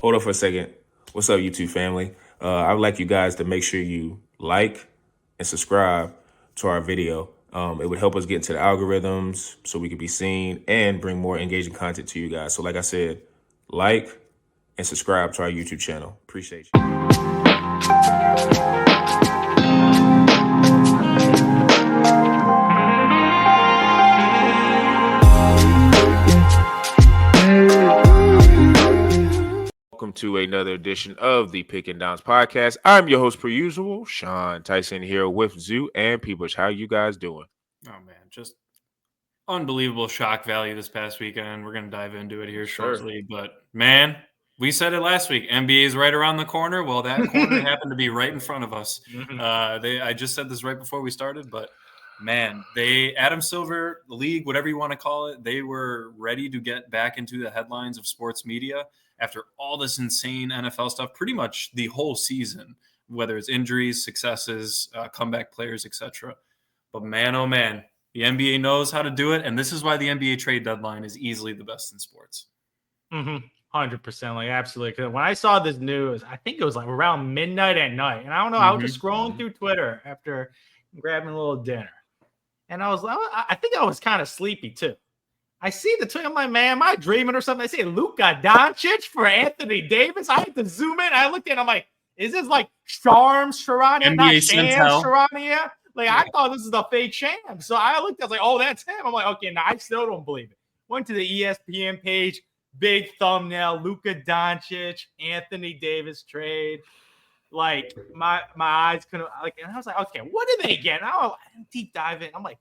Hold on for a second. What's up, YouTube family? I would like you guys to make sure you like and subscribe to our video. It would help us get into the algorithms so we can be seen and bring more engaging content to you guys. So like I said, like and subscribe to our YouTube channel. Appreciate you. Welcome to another edition of the Pick and Downs podcast. I'm your host per usual, Sean Tyson, here with Zhu and Peebush. How you guys doing? Oh man, just unbelievable shock value this past weekend. We're gonna dive into it here shortly, but man, we said it last week. NBA is right around the corner. Well, that corner happened to be right in front of us. I just said this right before we started, but man, Adam Silver, the league, whatever you want to call it, they were ready to get back into the headlines of sports media after all this insane NFL stuff, pretty much the whole season, whether it's injuries, successes, comeback players, etc. But man, oh man, the NBA knows how to do it, and this is why the NBA trade deadline is easily the best in sports. 100%, like absolutely. Because when I saw this news, I think it was like around midnight at night, and I don't know, I was just scrolling through Twitter after grabbing a little dinner, and I was like, I think I was kind of sleepy too. I see the tweet. I'm like, man, am I dreaming or something? I see Luka Doncic for Anthony Davis. I had to zoom in. I looked at it. I'm like, is this like Shams Charania? Not Shams Charania? Like, I thought this is a fake sham. So I looked, I was like, oh, that's him. I'm like, okay, now I still don't believe it. Went to the ESPN page, big thumbnail, Luka Doncic, Anthony Davis trade. Like, my eyes couldn't, like, and I was like, okay, what did they get? And I deep dive in. I'm like,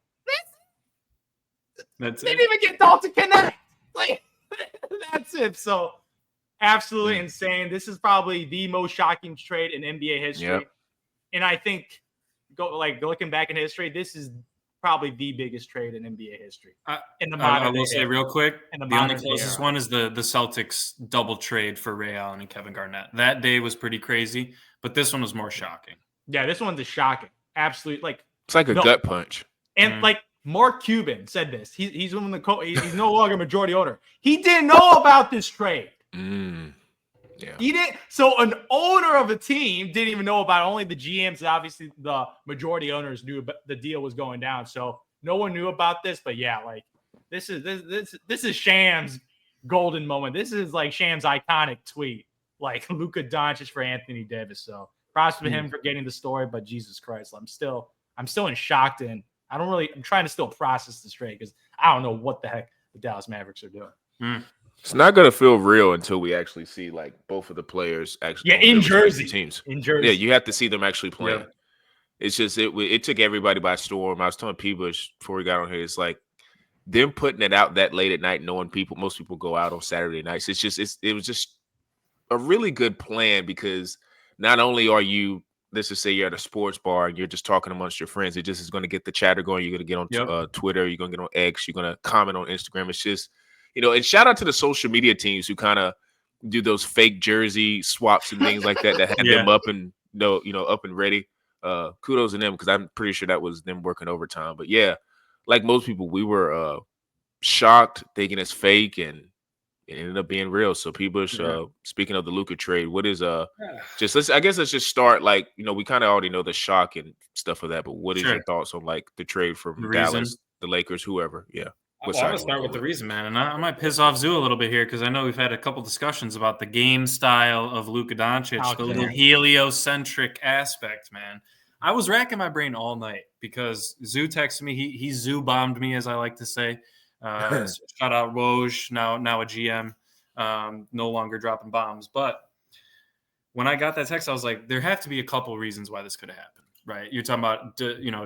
they didn't even get Dalton Connect. Like, that's it. So, absolutely insane. This is probably the most shocking trade in NBA history. Yep. And I think, looking back in history, this is probably the biggest trade in NBA history. I will say real quick, the only closest one is the Celtics double trade for Ray Allen and Kevin Garnett. That day was pretty crazy, but this one was more shocking. Yeah, this one's shocking. Absolutely, like it's like a gut punch. And like Mark Cuban said this. He's one of the he's no longer majority owner. He didn't know about this trade. Yeah. He didn't. So an owner of a team didn't even know about it. Only the GMs, obviously the majority owners knew the deal was going down. So no one knew about this. But yeah, like this is Sham's golden moment. This is like Sham's iconic tweet, like Luka Doncic for Anthony Davis. So props to him for getting the story. But Jesus Christ, I'm still in shock, and I'm trying to still process this trade because I don't know what the heck the Dallas Mavericks are doing. It's not gonna feel real until we actually see like both of the players actually. Yeah, in Jersey teams. In Jersey, yeah, you have to see them actually playing. Yeah. It's just it took everybody by storm. I was telling Peebush before we got on here. It's like them putting it out that late at night, knowing most people go out on Saturday nights. It was just a really good plan because not only are you, let's just say you're at a sports bar and you're just talking amongst your friends, it just is going to get the chatter going. You're going to get on Twitter, you're going to get on X, you're going to comment on Instagram. It's just, and shout out to the social media teams who kind of do those fake jersey swaps and things like that had them up and up and ready. Kudos to them because I'm pretty sure that was them working overtime. But yeah, like most people, we were shocked thinking it's fake, and it ended up being real. So Peebush, speaking of the Luka trade, what is let's just start like, we kind of already know the shock and stuff of that, but what is your thoughts on like the trade from Dallas, the Lakers, whoever? Yeah. I'm going to start with the reason, man. And I might piss off Zhu a little bit here because I know we've had a couple discussions about the game style of Luka Doncic, the little heliocentric aspect, man. I was racking my brain all night because Zhu texted me. He Zhu bombed me, as I like to say. Shout out Woj, now a GM, no longer dropping bombs. But when I got that text, I was like, there have to be a couple reasons why this could have happened. Right, you're talking about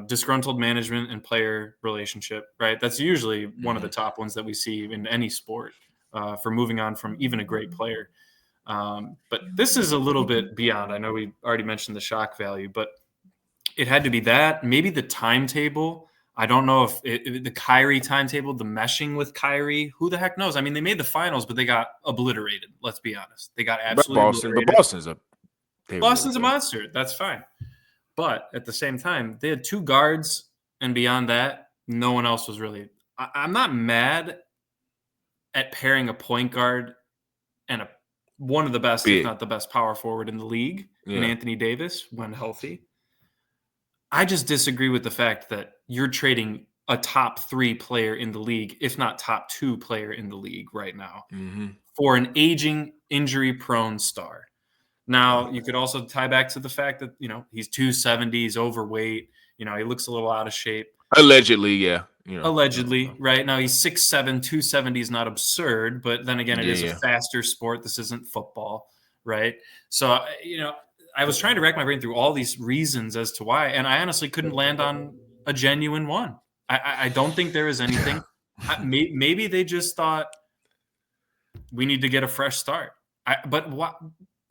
disgruntled management and player relationship, right? That's usually one of the top ones that we see in any sport for moving on from even a great player. But this is a little bit beyond. I know we already mentioned the shock value, but it had to be that. Maybe the timetable. I don't know if the Kyrie timetable, the meshing with Kyrie. Who the heck knows? I mean, they made the finals, but they got obliterated. Let's be honest. They got absolutely obliterated. Boston's a monster. That's fine. But at the same time, they had two guards, and beyond that, no one else was really. I'm not mad at pairing a point guard and a one of the best, if not the best, power forward in the league in Anthony Davis when healthy. I just disagree with the fact that you're trading a top 3 player in the league, if not top 2 player in the league right now, for an aging, injury-prone star. Now, you could also tie back to the fact that, he's 270, he's overweight, he looks a little out of shape. Allegedly, yeah. Allegedly, right? Now, he's 6'7", 270 is not absurd, but then again, it is a faster sport. This isn't football, right? So, I was trying to rack my brain through all these reasons as to why, and I honestly couldn't land on a genuine one. I don't think there is anything. Maybe they just thought we need to get a fresh start. But what?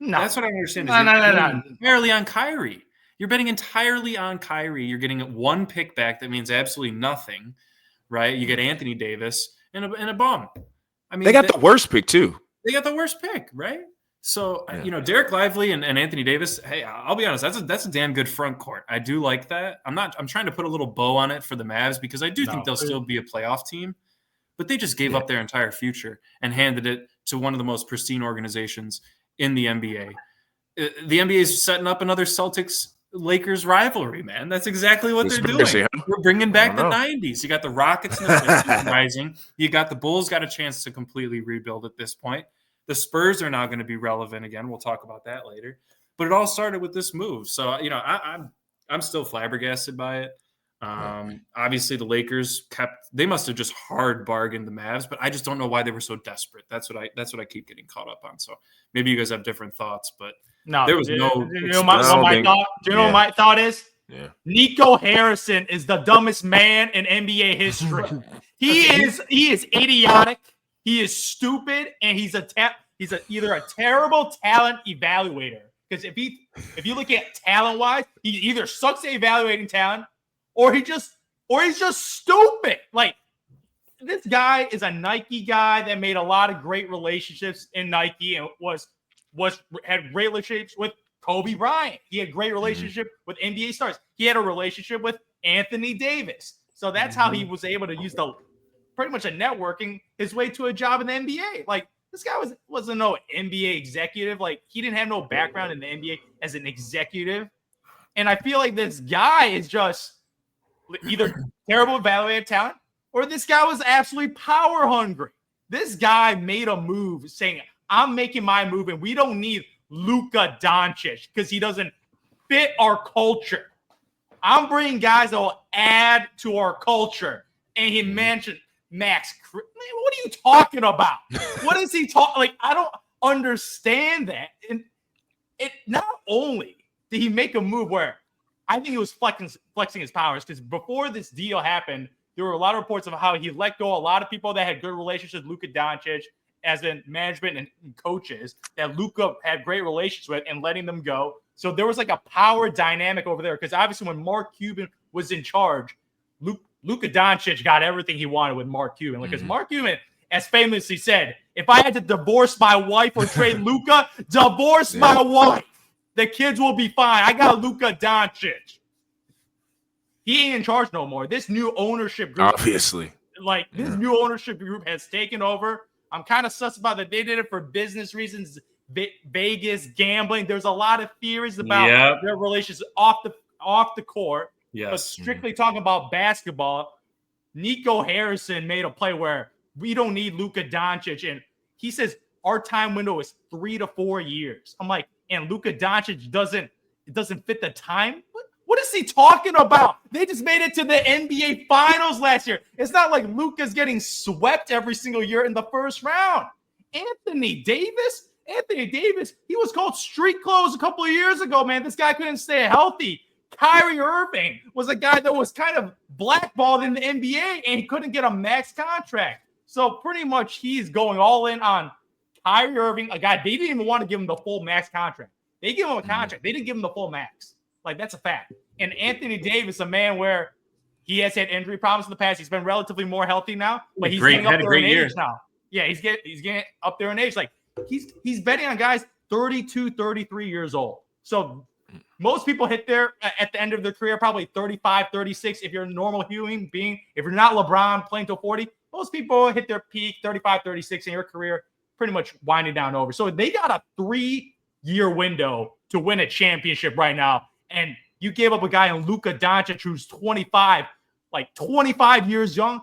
No. That's what I understand. No. Entirely on Kyrie. You're betting entirely on Kyrie. You're getting 1 pick back. That means absolutely nothing, right? You get Anthony Davis and a bum. I mean, they got the worst pick too. They got the worst pick, right? So, Derek Lively and Anthony Davis, hey, I'll be honest, that's a damn good front court. I do like that. I'm trying to put a little bow on it for the Mavs because I do think they'll still be a playoff team, but they just gave up their entire future and handed it to one of the most pristine organizations in the NBA. The NBA is setting up another Celtics-Lakers rivalry, man. That's exactly what they're doing. We're bringing back the 90s. You got the Rockets rising. You got the Bulls got a chance to completely rebuild at this point. The Spurs are now going to be relevant again. We'll talk about that later. But it all started with this move. So, I'm still flabbergasted by it. Obviously, the Lakers they must have just hard bargained the Mavs, but I just don't know why they were so desperate. That's what I keep getting caught up on. So maybe you guys have different thoughts, but there was no. Do you know what my thought is? Yeah. Nico Harrison is the dumbest man in NBA history. He is idiotic. He is stupid, and he's either a terrible talent evaluator. Because if you look at talent-wise, he either sucks at evaluating talent, or he's just stupid. Like, this guy is a Nike guy that made a lot of great relationships in Nike and had great relationships with Kobe Bryant. He had great relationship with NBA stars. He had a relationship with Anthony Davis. So that's how he was able to use pretty much a networking his way to a job in the NBA. Like, this guy wasn't no NBA executive. Like, he didn't have no background in the NBA as an executive. And I feel like this guy is just either terrible evaluated talent or this guy was absolutely power hungry. This guy made a move saying, I'm making my move and we don't need Luka Doncic because he doesn't fit our culture. I'm bringing guys that will add to our culture. And he mentioned Max. Man, what are you talking about? What is he talking? Like, I don't understand that. And it not only did he make a move where I think he was flexing his powers, because before this deal happened, there were a lot of reports of how he let go a lot of people that had good relationships with Luka Doncic, as in management and coaches that Luka had great relations with, and letting them go. So there was like a power dynamic over there, because obviously when Mark Cuban was in charge, Luka Doncic got everything he wanted with Mark Cuban. Because Mark Cuban, as famously said, if I had to divorce my wife or trade Luka, divorce my wife. The kids will be fine. I got Luka Doncic. He ain't in charge no more. This new ownership group, obviously, this new ownership group has taken over. I'm kind of sus about that. They did it for business reasons, Vegas gambling. There's a lot of theories about their relations off the court. Yes. But strictly talking about basketball, Nico Harrison made a play where we don't need Luka Doncic, and he says our time window is 3 to 4 years. I'm like, and Luka Doncic doesn't fit the time. What is he talking about? They just made it to the NBA Finals last year. It's not like Luka's getting swept every single year in the first round. Anthony Davis, he was called street clothes a couple of years ago, man. This guy couldn't stay healthy. Kyrie Irving was a guy that was kind of blackballed in the NBA, and he couldn't get a max contract. So pretty much he's going all in on Kyrie Irving, a guy they didn't even want to give him the full max contract. They gave him a contract. They didn't give him the full max. Like, that's a fact. And Anthony Davis, a man where he has had injury problems in the past. He's been relatively more healthy now, but he's getting up there in age now. Yeah, he's getting up there in age. Like, he's betting on guys 32, 33 years old. So most people hit there at the end of their career, probably 35, 36. If you're a normal human being, if you're not LeBron playing till 40, most people hit their peak 35, 36 in your career, pretty much winding down over. So they got a 3-year window to win a championship right now. And you gave up a guy in Luka Doncic who's 25 years young.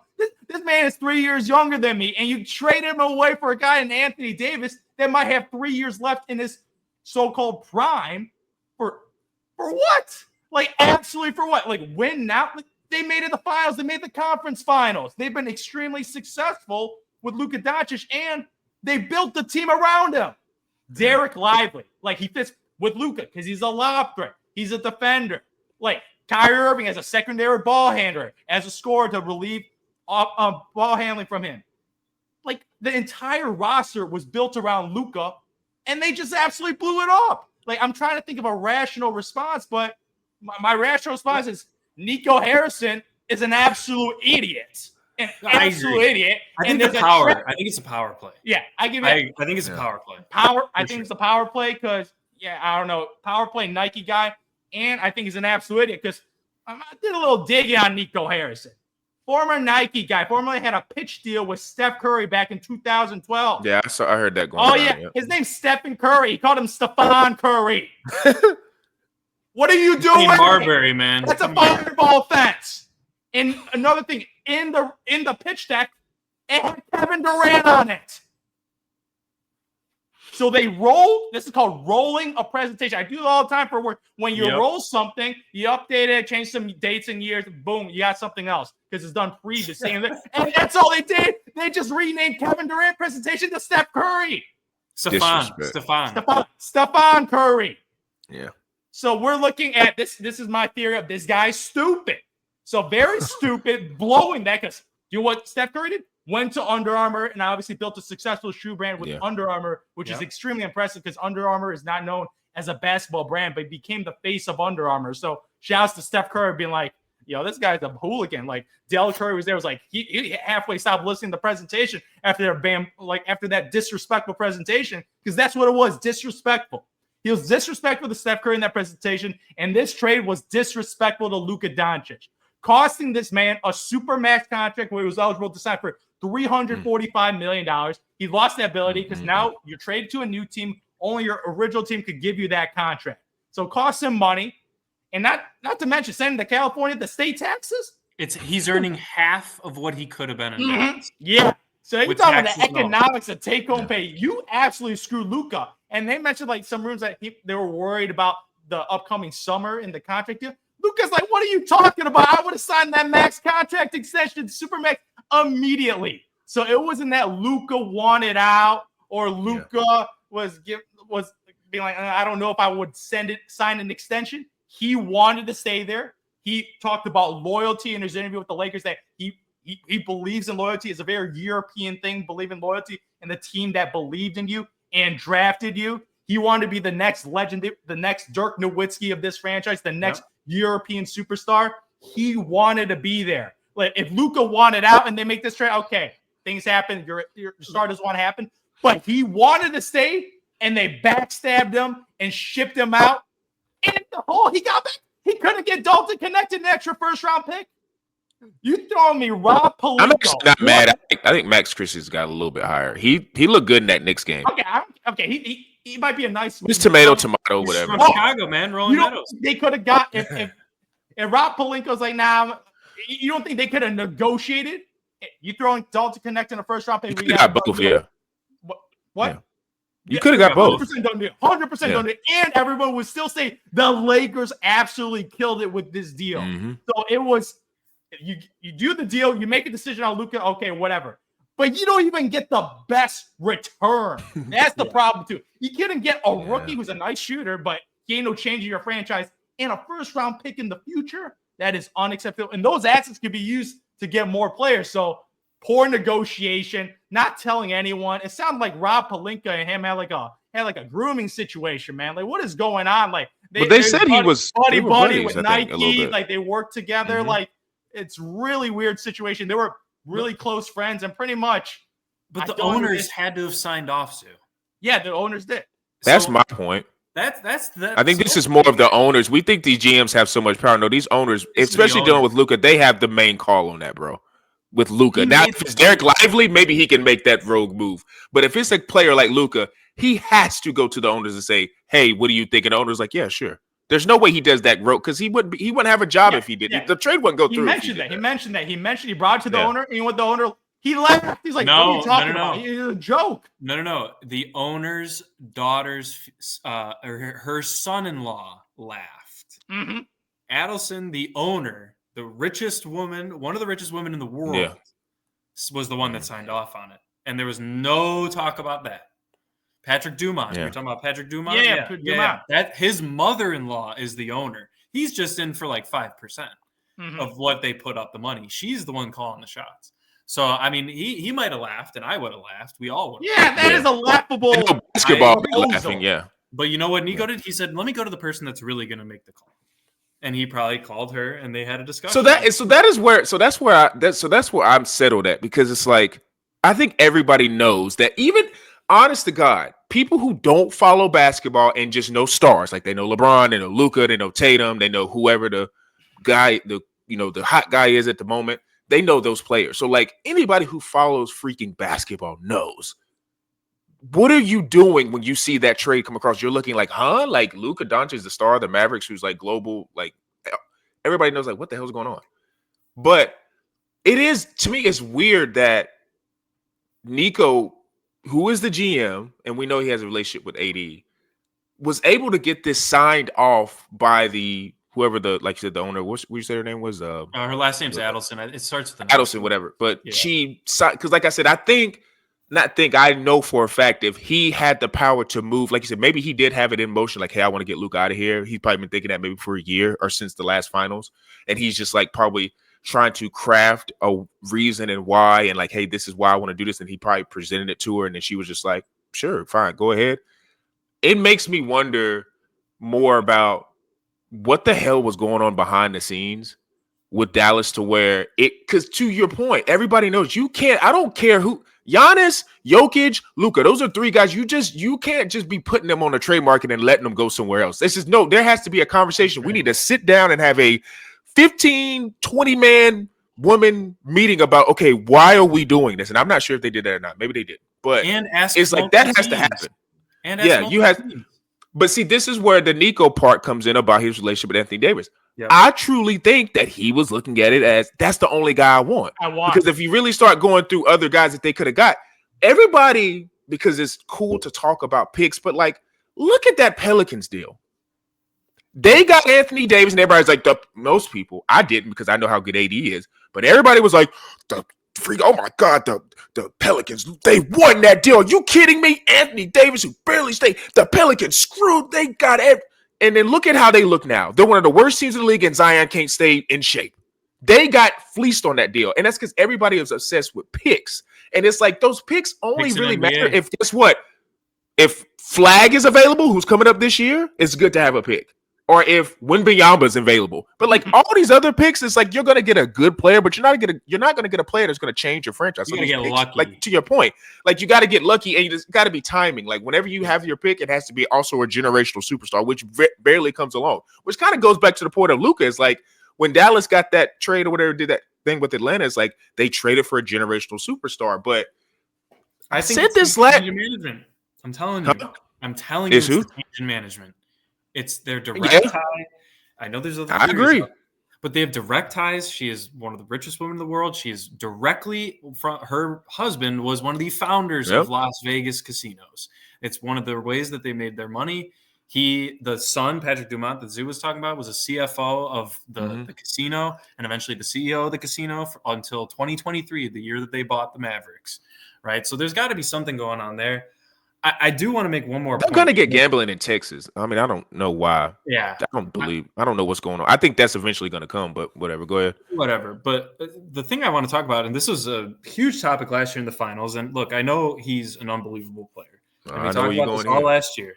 This man is 3 years younger than me. And you traded him away for a guy in Anthony Davis that might have 3 years left in his so-called prime for what? Like, absolutely for what? Like, win now? Like, they made it the finals. They made the conference finals. They've been extremely successful with Luka Doncic, and they built the team around him. Derek Lively, like, he fits with Luka because he's a lob threat. He's a defender. Like, Kyrie Irving as a secondary ball handler, as a scorer to relieve ball handling from him. Like, the entire roster was built around Luka, and they just absolutely blew it up. Like, I'm trying to think of a rational response, but my rational response is Nico Harrison is an absolute idiot. An absolute idiot. I think it's a power play. Yeah, I think it's a power play. I think it's a power play because, I don't know, power play Nike guy, and I think he's an absolute idiot because I did a little digging on Nico Harrison. Former Nike guy, formerly had a pitch deal with Steph Curry back in 2012. Yeah, I heard that going on. Oh, yeah. His name's Stephen Curry. He called him Stephon Curry. What are you doing? Marbury, man. That's a fireball offense. And another thing, in the pitch deck, it had Kevin Durant on it. So they roll. This is called rolling a presentation. I do it all the time for work. When you roll something, you update it, change some dates and years, boom, you got something else because it's done previously. And that's all they did. They just renamed Kevin Durant presentation to Steph Curry. Stephon Curry. Yeah. So we're looking at this. This is my theory of this guy's stupid. So very stupid, blowing that because you know what Steph Curry did? Went to Under Armour and obviously built a successful shoe brand with Under Armour, which is extremely impressive because Under Armour is not known as a basketball brand, but became the face of Under Armour. So shouts to Steph Curry being like, this guy's a hooligan. Like Del Curry was there, was like he halfway stopped listening to the presentation after that disrespectful presentation because that's what it was, disrespectful. He was disrespectful to Steph Curry in that presentation, and this trade was disrespectful to Luka Doncic, costing this man a supermax contract where he was eligible to sign for $345 million. He lost that ability because now you're traded to a new team. Only your original team could give you that contract. So it costs him money. And not to mention sending to California the state taxes. He's earning half of what he could have been in. Yeah. So you're talking about the economics of take-home pay. You absolutely screwed Luka. And they mentioned like some rooms that they were worried about the upcoming summer in the contract deal. Luka's like, what are you talking about? I would have signed that max contract extension, Supermax, immediately. So it wasn't that Luka wanted out or Luka was being like, I don't know if I would sign an extension. He wanted to stay there. He talked about loyalty in his interview with the Lakers that he believes in loyalty. It's a very European thing, believe in loyalty and the team that believed in you and drafted you. He wanted to be the next legend, the next Dirk Nowitzki of this franchise, the next European superstar. He wanted to be there. Like if Luka wanted out and they make this trade, okay, things happen. Your star doesn't want to happen, but he wanted to stay, and they backstabbed him and shipped him out. And the whole he got back. He couldn't get Dalton connected an extra first-round pick. You throwing me Rob Pelinka? I'm actually not mad. I think Max Christie's got a little bit higher. He looked good in that Knicks game. Okay. He might be a nice. Just tomato, whatever. From Chicago, man. Rolling Meadows. They could have got if Rob Pelinka's like, nah. You don't think they could have negotiated? You throwing Dalton Connect in a first round pick? You got both, What? Yeah. You could have got both. 100% don't do it. 100% don't do it. And everyone would still say the Lakers absolutely killed it with this deal. Mm-hmm. So it was you do the deal, you make a decision on Luka, okay, whatever. But you don't even get the best return. That's the problem too. You couldn't get a rookie who's a nice shooter, but he ain't no change in your franchise and a first round pick in the future. That is unacceptable. And those assets could be used to get more players. So poor negotiation, not telling anyone. It sounded like Rob Pelinka and him had like a grooming situation, man. Like, what is going on? Like they said he was buddy with Nike. Like they worked together. Mm-hmm. Like it's really weird situation. They were really close friends and pretty much. But the owners had to have signed off to. Yeah, the owners did. That's my point. That's I think this is more of the owners. We think these GMs have so much power. No, these owners, especially dealing with Luka, they have the main call on that, bro. with Luka. Now, if it's Derek Lively, maybe he can make that rogue move. But if it's a player like Luka, he has to go to the owners and say, "Hey, what do you think?" And the owner's like, "Yeah, sure." There's no way he does that rogue because he wouldn't have a job if he did. The trade wouldn't go through. He mentioned that. He brought it to the owner, and what the owner, he laughed. He's like, "What are you talking about? It's a joke." No. The owner's daughter's or her son-in-law laughed. Mm-hmm. Adelson, the owner, the richest woman, one of the richest women in the world, was the one that signed off on it. And there was no talk about that. Patrick Dumont. You're talking about Patrick Dumont? Yeah. Dumont. That his mother-in-law is the owner. He's just in for like 5% of what they put up the money. She's the one calling the shots. So, I mean, he might have laughed, and I would have laughed. We all would have. Yeah, that is a laughable basketball laughing, But you know what Nico did? He said, let me go to the person that's really going to make the call. And he probably called her, and they had a discussion. That's where I'm settled at, because it's like, I think everybody knows that, even honest to God, people who don't follow basketball and just know stars, like they know LeBron, they know Luka, they know Tatum, they know whoever the guy, the hot guy is at the moment, they know those players. So like, anybody who follows freaking basketball knows. What are you doing when you see that trade come across? You're looking like, like Luka Doncic is the star of the Mavericks, who's like global, like everybody knows, like, what the hell's going on? But it is, to me, it's weird that Nico, who is the GM, and we know he has a relationship with AD, was able to get this signed off by whoever like you said, the owner. What you say her name was? Her last name's Adelson. It starts with Adelson, whatever. But she, because like I said, I know for a fact if he had the power to move, like you said, maybe he did have it in motion, like, hey, I want to get Luka out of here. He's probably been thinking that maybe for a year or since the last finals. And he's just like probably trying to craft a reason and why, and like, hey, this is why I want to do this. And he probably presented it to her, and then she was just like, sure, fine, go ahead. It makes me wonder more about what the hell was going on behind the scenes with Dallas, to where because to your point, everybody knows I don't care who, Giannis, Jokic, Luka, those are three guys. You can't just be putting them on the trade market and letting them go somewhere else. There has to be a conversation. We need to sit down and have a 15, 20-man woman meeting about, okay, why are we doing this? And I'm not sure if they did that or not. Maybe they did. But it's like, that has to happen. But see, this is where the Nico part comes in about his relationship with Anthony Davis. Yep. I truly think that he was looking at it as, that's the only guy I want. Because if you really start going through other guys that they could have got, everybody, because it's cool to talk about picks, but like, look at that Pelicans deal. They got Anthony Davis, and everybody's like, most people, I didn't because I know how good AD is, but everybody was like, oh my God, the Pelicans, they won that deal. Are you kidding me? Anthony Davis, who barely stayed, the Pelicans screwed, they got it. And then look at how they look now. They're one of the worst teams in the league, and Zion can't stay in shape. They got fleeced on that deal. And that's because everybody is obsessed with picks. And it's like, those picks only really matter if, guess what? If Flag is available, who's coming up this year, it's good to have a pick. Or if Wembanyama is available. But like all these other picks, it's like you're going to get a good player, but you're not going to get a player that's going to change your franchise. You got to get lucky. Like, to your point, like, you got to get lucky, and you just got to be timing. Like, whenever you have your pick, it has to be also a generational superstar, which barely comes along. Which kind of goes back to the point of Luka. It's like when Dallas got that trade or whatever, did that thing with Atlanta, it's like they traded for a generational superstar. But I think said this last management. I'm telling you, it's change in management. It's their direct tie. I know there's other. I agree, but they have direct ties. She is one of the richest women in the world. She is directly from her husband was one of the founders of Las Vegas casinos. It's one of the ways that they made their money. The son, Patrick Dumont, that Zoo was talking about, was a CFO of the casino and eventually the CEO of the casino until 2023, the year that they bought the Mavericks. Right. So there's got to be something going on there. I do want to make one more point. I'm going to get gambling in Texas. I mean, I don't know why. Yeah. I don't know what's going on. I think that's eventually going to come, but whatever. Go ahead. Whatever. But the thing I want to talk about, and this was a huge topic last year in the finals, and look, I know he's an unbelievable player. And we talked about this all last year.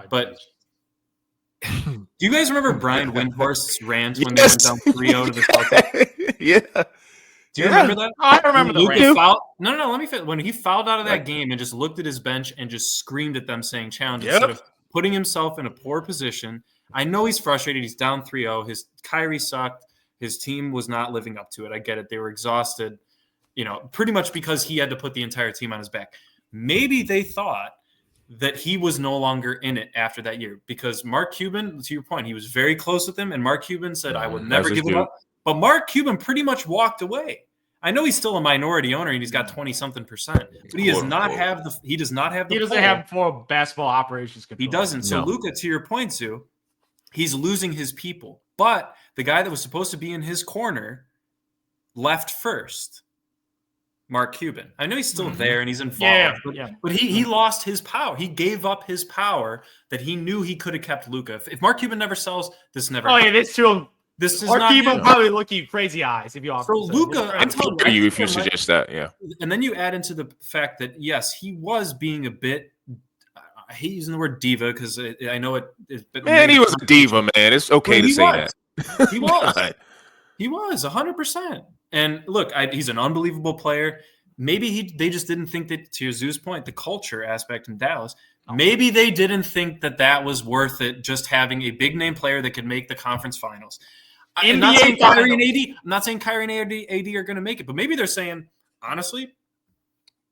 But do you guys remember Brian Windhorst's rant when they went down 3-0 to the Celtics? Yeah. Do you remember that? I remember the rant. No, let me finish. When he fouled out of that game and just looked at his bench and just screamed at them saying challenge instead of putting himself in a poor position. I know he's frustrated. He's down 3-0. His Kyrie sucked. His team was not living up to it. I get it. They were exhausted. pretty much because he had to put the entire team on his back. Maybe they thought that he was no longer in it after that year because Mark Cuban, to your point, he was very close with him, and Mark Cuban said, I would never give him up. But Mark Cuban pretty much walked away. I know he's still a minority owner and he's got 20-something%, but he does not have the. He does not have the. He doesn't have full basketball operations control. He doesn't. So Luka, to your point, Zhu, he's losing his people. But the guy that was supposed to be in his corner left first. Mark Cuban. I know he's still there and he's involved, but he lost his power. He gave up his power that he knew he could have kept Luka. If Mark Cuban never sells, this never. Oh yeah, this too. This is Mark not Cuban probably look you crazy eyes if you offer. So Luka, I'm telling you if you suggest that, yeah. And then you add into the fact that yes, he was being a bit. I hate using the word diva because I know it. Man, he was a diva, man. It's okay to say that. He was. He was 100%. And look, he's an unbelievable player. Maybe they just didn't think that, to Zhu's point, the culture aspect in Dallas, maybe they didn't think that was worth it, just having a big-name player that could make the conference finals. I'm not saying Kyrie and AD are going to make it, but maybe they're saying, honestly,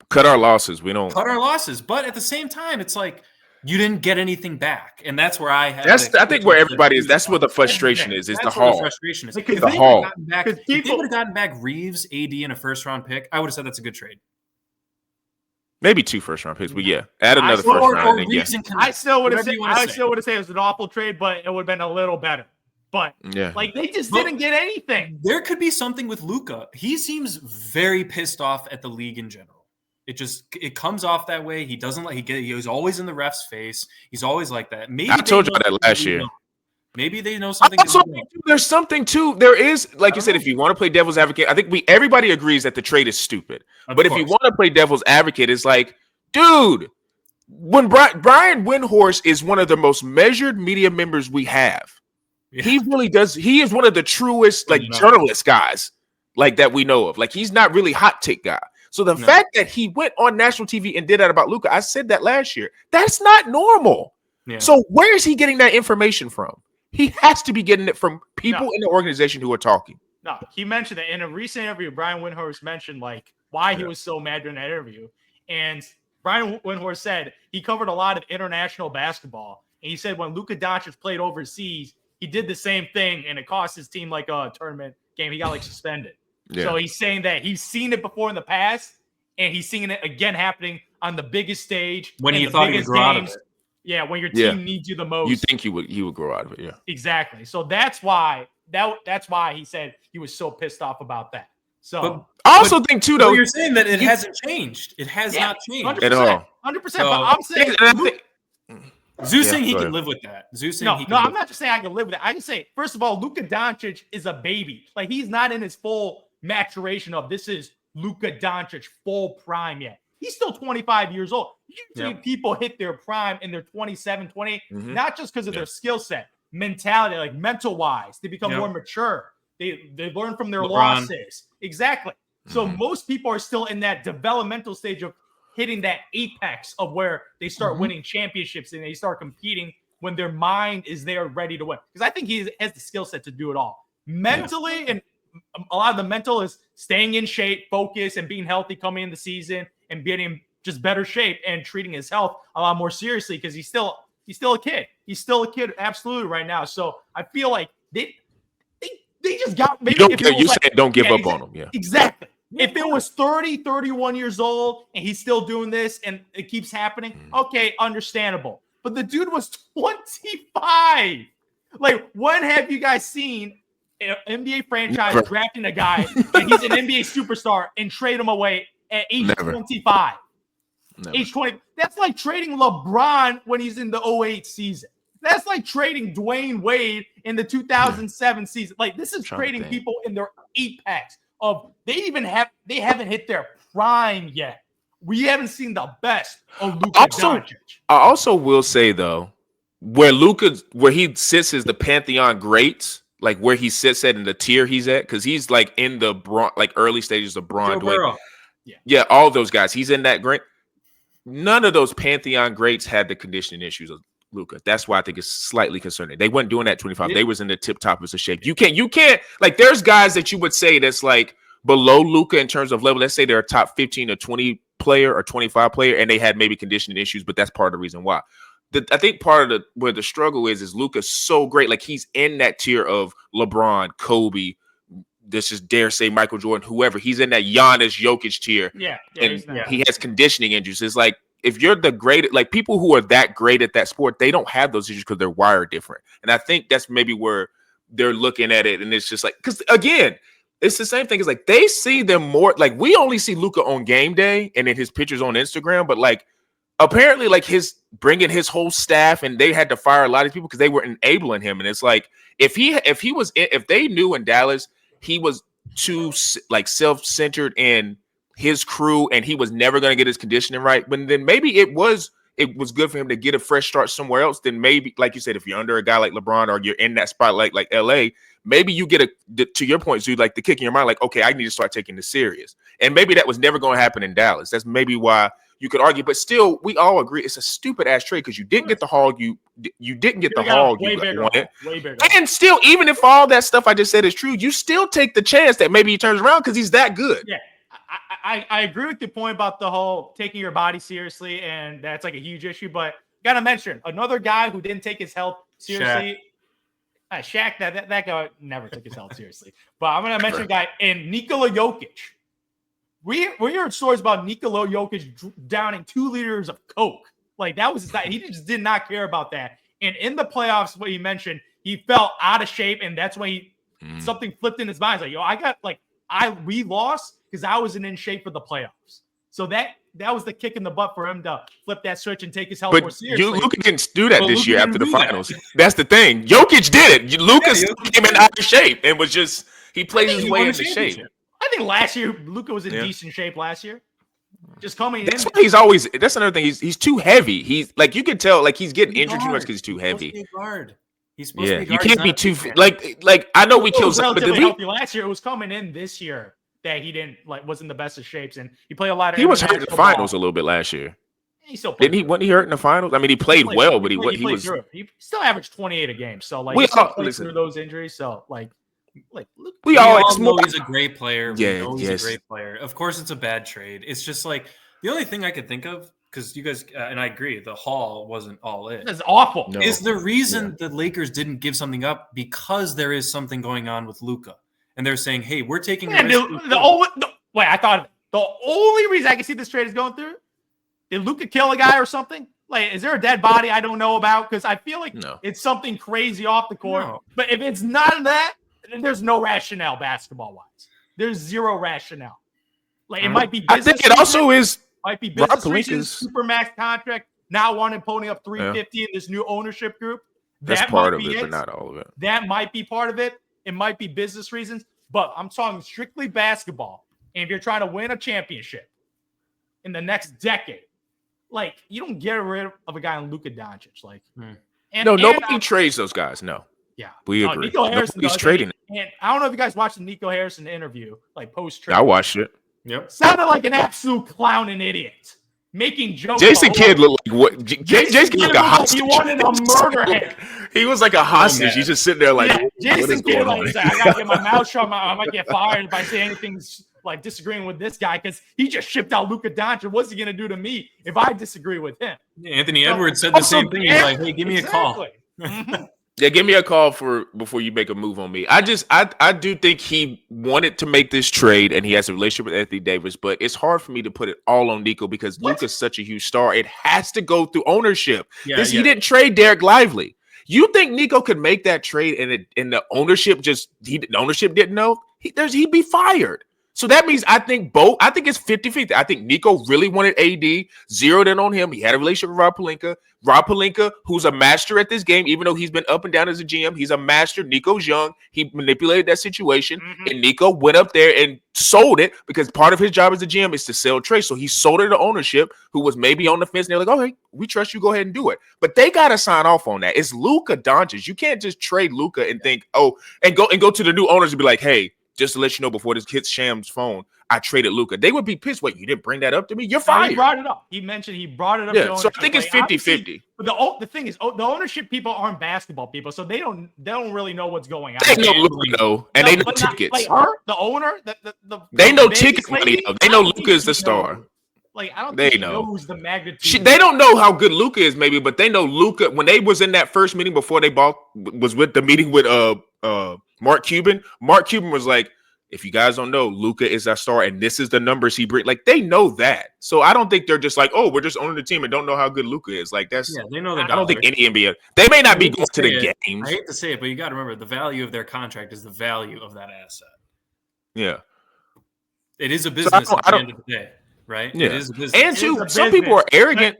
cut our losses. We don't cut our losses. But at the same time, it's like, you didn't get anything back, and that's where I have. I think where everybody is. That's where the frustration is. Is the haul. The frustration is. If they would have gotten back Reeves, AD, and a first-round pick, I would have said that's a good trade. Maybe 2 first-round picks, but yeah, add another first round. I still would have said it was an awful trade, but it would have been a little better. But they just didn't get anything. There could be something with Luka. He seems very pissed off at the league in general. It comes off that way. He doesn't he's always in the ref's face. He's always like that. Maybe I told you that last year. Maybe they know something. There's something too. There is, like you said, if you want to play devil's advocate, I think everybody agrees that the trade is stupid. But if you want to play devil's advocate, it's like, dude, when Brian Windhorst is one of the most measured media members we have. Yeah. He really does. He is one of the truest journalist guys that we know of. Like, he's not really hot take guy. So the fact that he went on national TV and did that about Luka, I said that last year. That's not normal. Yeah. So where is he getting that information from? He has to be getting it from people in the organization who are talking. No, he mentioned that in a recent interview. Brian Windhorst mentioned why he was so mad during that interview, and Brian Windhorst said he covered a lot of international basketball, and he said when Luka Doncic played overseas, he did the same thing, and it cost his team a tournament game. He got suspended. Yeah. So he's saying that he's seen it before in the past, and he's seeing it again happening on the biggest stage when he thought he would grow out of it. Yeah, when your team needs you the most. You think he would grow out of it, yeah. Exactly. So that's why he said he was so pissed off about that. So I also think too, though, you're saying that it hasn't changed. It has not changed 100%, at all. 100%. But I'm saying Zhu saying he can live with that. Zhu saying I'm not just saying I can live with that. I can say, first of all, Luka Doncic is a baby. He's not in his full maturation of this is Luka Doncic full prime yet. He's still 25 years old. Usually people hit their prime in their 27, 28, not just because of their skill set, mentality, mental wise. They become more mature. They learn from their losses. Exactly. So most people are still in that developmental stage of hitting that apex of where they start winning championships and they start competing when their mind is there ready to win. Because I think he has the skill set to do it all. Mentally, and a lot of the mental is staying in shape, focus, and being healthy coming in the season and getting just better shape and treating his health a lot more seriously because he's still a kid. He's still a kid, absolutely, right now. So I feel like they just got maybe. You said don't give up on him. Yeah, exactly. If it was 30, 31 years old and he's still doing this and it keeps happening, okay, understandable. But the dude was 25. When have you guys seen an NBA franchise drafting a guy and he's an NBA superstar and trade him away at age 25? Never. Age 20. That's like trading LeBron when he's in the 08 season. That's like trading Dwayne Wade in the 2007 season. This is trading people in their apex of they haven't hit their prime yet. We haven't seen the best of Luka Doncic. I also will say though, where he sits as the Pantheon greats, where he sits at in the tier he's at, because he's in the early stages of Braun. Yeah, all those guys. He's in that great. None of those Pantheon greats had the conditioning issues of Luka. That's why I think it's slightly concerning. They weren't doing that 25. Yeah. They was in the tip top of shape. You can't there's guys that you would say that's below Luka in terms of level. Let's say they're a top 15 or 20 player or 25 player, and they had maybe conditioning issues, but that's part of the reason why. I think part of where the struggle is Luka's so great. Like, he's in that tier of LeBron, Kobe, this is dare say Michael Jordan, whoever. He's in that Giannis, Jokic tier. Yeah. And he has conditioning injuries. It's like, if you're the great, like, people who are that great at that sport, they don't have those issues because they're wired different. And I think that's maybe where they're looking at it. And it's just like, because again, it's the same thing. It's like they see them more. Like, we only see Luka on game day and in his pictures on Instagram, but like apparently, like, his bringing his whole staff, and they had to fire a lot of people because they were enabling him. And it's like, if they knew in Dallas he was too like self-centered in his crew and he was never going to get his conditioning right, but then maybe it was good for him to get a fresh start somewhere else. Then maybe, like you said, if you're under a guy like LeBron or you're in that spotlight like LA, maybe you get to your point, Zoo, like the kick in your mind, like, okay, I need to start taking this serious. And maybe that was never going to happen in Dallas. That's maybe why you could argue, but still, we all agree it's a stupid ass trade because you didn't get the hog you didn't get the hog you wanted. Way bigger. And still, even if all that stuff I just said is true, you still take the chance that maybe he turns around because he's that good. Yeah. I agree with the point about the whole taking your body seriously, and that's like a huge issue. But gotta mention another guy who didn't take his health seriously. Shaq, that guy never took his health seriously. But I'm gonna mention a guy in Nikola Jokic. We heard stories about Nikola Jokic downing 2 liters of Coke. Like, that was he just did not care about that. And in the playoffs, what he mentioned, he felt out of shape, and that's when something flipped in his mind. He's like, we lost because I wasn't in shape for the playoffs. So that was the kick in the butt for him to flip that switch and take his health more seriously. Luka didn't do that this year after the finals. That's the thing. Jokic did it. Luka came in out of shape and was just he played his way into shape. I think last year Luka was in decent shape last year. Just coming in. He's always. That's another thing. He's too heavy. He's like, you can tell like he's getting injured too much because he's too heavy. He's supposed to be guard. You can't be too like. I know we killed some, but healthy last year. It was coming in this year that he didn't wasn't the best of shapes, and he played a lot of. He was hurt in the finals a little bit last year. He still played. Wasn't he hurt in the finals? I mean, he played well, but he was. He still averaged 28 a game. So like, he still played through those injuries. So like we all know he's a great player. Yeah, he's a great player. Of course, it's a bad trade. It's just like the only thing I could think of, because you guys and I agree, the haul wasn't all in. That's awful. No. Is the reason the Lakers didn't give something up because there is something going on with Luka, and they're saying, "Hey, we're taking." Wait, I thought the only reason I can see this trade is going through. Did Luka kill a guy or something? Like, is there a dead body I don't know about? Because I feel like it's something crazy off the court. No. But if it's not that, then there's no rationale basketball-wise. There's zero rationale. Like, it might be business. I think it also is. Might be business reasons, supermax contract, now wanting ponying up $350 in this new ownership group. That's part of it, but not all of it. That might be part of it. It might be business reasons, but I'm talking strictly basketball. And if you're trying to win a championship in the next decade, like, you don't get rid of a guy like Luka Doncic. Like, nobody trades those guys. No. Yeah. We agree. Nico Harrison He's trading. And I don't know if you guys watched the Nico Harrison interview, like post-trade. I watched it. Yep. Sounded like an absolute clown and idiot. Making jokes. Jason Kidd looked like what? Jason Kidd like a hostage. He wanted to murder him. He was like a hostage. He's just sitting there like, Jason Kidd, like, he's like, I gotta get my mouth shut. I might get fired if I say anything like disagreeing with this guy because he just shipped out Luka Doncic. What's he gonna do to me if I disagree with him? Yeah, Anthony Edwards said the same thing. He's like, hey, give me a call. Yeah, give me a call before you make a move on me. I do think he wanted to make this trade and he has a relationship with Anthony Davis, but it's hard for me to put it all on Nico because Luka's such a huge star. It has to go through ownership. He didn't trade Derek Lively. You think Nico could make that trade and the ownership didn't know? He'd be fired. So that means I think it's 50-50. I think Nico really wanted AD, zeroed in on him. He had a relationship with Rob Pelinka. Rob Pelinka, who's a master at this game, even though he's been up and down as a GM, he's a master. Nico's young. He manipulated that situation, and Nico went up there and sold it because part of his job as a GM is to sell trades. So he sold it to ownership, who was maybe on the fence. And they're like, okay, we trust you. Go ahead and do it. But they got to sign off on that. It's Luka Doncic. You can't just trade Luka and think, and go to the new owners and be like, hey, just to let you know before this hits Sham's phone, I traded Luka. They would be pissed. Wait, you didn't bring that up to me? You're No, fired. he brought it up. He brought it up. Yeah, so I think it's 50-50. But the thing is, the ownership people aren't basketball people, so they don't really know what's going on. They know Luka, though, and they know tickets. Like her, the owner, they know ticket money. They know Luka is the star. Like, I don't think they he know. knows the magnitude. They don't know how good Luka is, maybe, but they know Luka. When they was in that first meeting before they was with the meeting with Mark Cuban. Mark Cuban was like, if you guys don't know, Luka is our star, and this is the numbers he brings. Like, they know that. So I don't think they're just like, oh, we're just owning the team and don't know how good Luka is. Like, that's they know that. I don't think any NBA. They may not be going to the games. I hate to say it, but you got to remember the value of their contract is the value of that asset. Yeah, it is a business at the end of the day. Right? Yeah. It is a business. And too, some people are arrogant.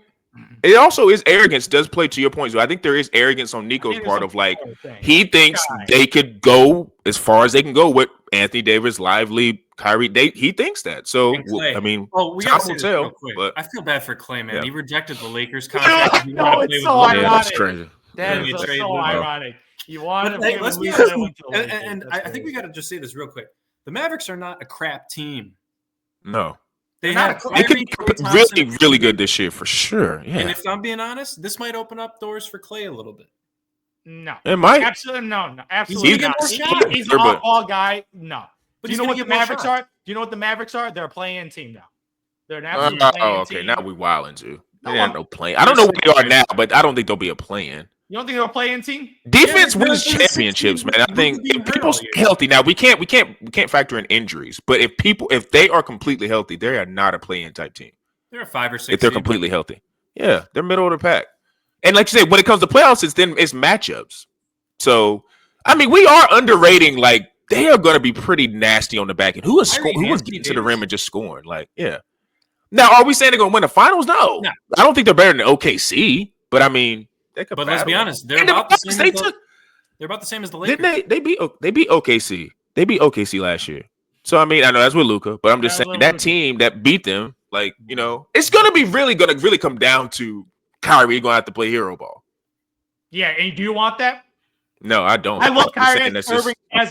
It also is arrogance. Does play to your point, so I think there is arrogance on Nico's part of like he thinks they could go as far as they can go with Anthony Davis, Lively, Kyrie. He thinks that. So I mean, we got to tell. Real quick. But I feel bad for Clay, man. Yeah. He rejected the Lakers contract. It's so ironic. That's crazy. That is so ironic. You wanted to let's be honest. And I think we got to just say this real quick. The Mavericks are not a crap team. No. They could be really good this year for sure. Yeah. And if I'm being honest, this might open up doors for Clay a little bit. No, it might. Absolutely no. Absolutely not. He's an all guy. No. But do you know what the Mavericks are? Do you know what the Mavericks are? They're a play-in team now. They're an absolute play-in team. Now we wilding too. They ain't no play-in. I don't know where they are now, but I don't think they'll be a play-in. You don't think they're a play-in team? Defense wins championships, man. I think if people stay healthy now, we can't factor in injuries. But if they are completely healthy, they are not a play-in type team. They're a 5 or 6. If they're completely healthy, yeah, they're middle of the pack. And like you said, when it comes to playoffs, it's matchups. So I mean, we are underrating. Like they are going to be pretty nasty on the back end. Who was getting to the rim and just scoring? Like, yeah. Now, are we saying they're going to win the finals? No, I don't think they're better than OKC. But I mean. But let's be honest, they're about the same as the Lakers. Didn't they beat OKC. They beat OKC last year. So I mean, I know that's with Luka, but I'm just saying that team that beat them, like, you know, it's gonna really come down to Kyrie going to have to play hero ball. Yeah, and do you want that? No, I don't. I love Kyrie Irving as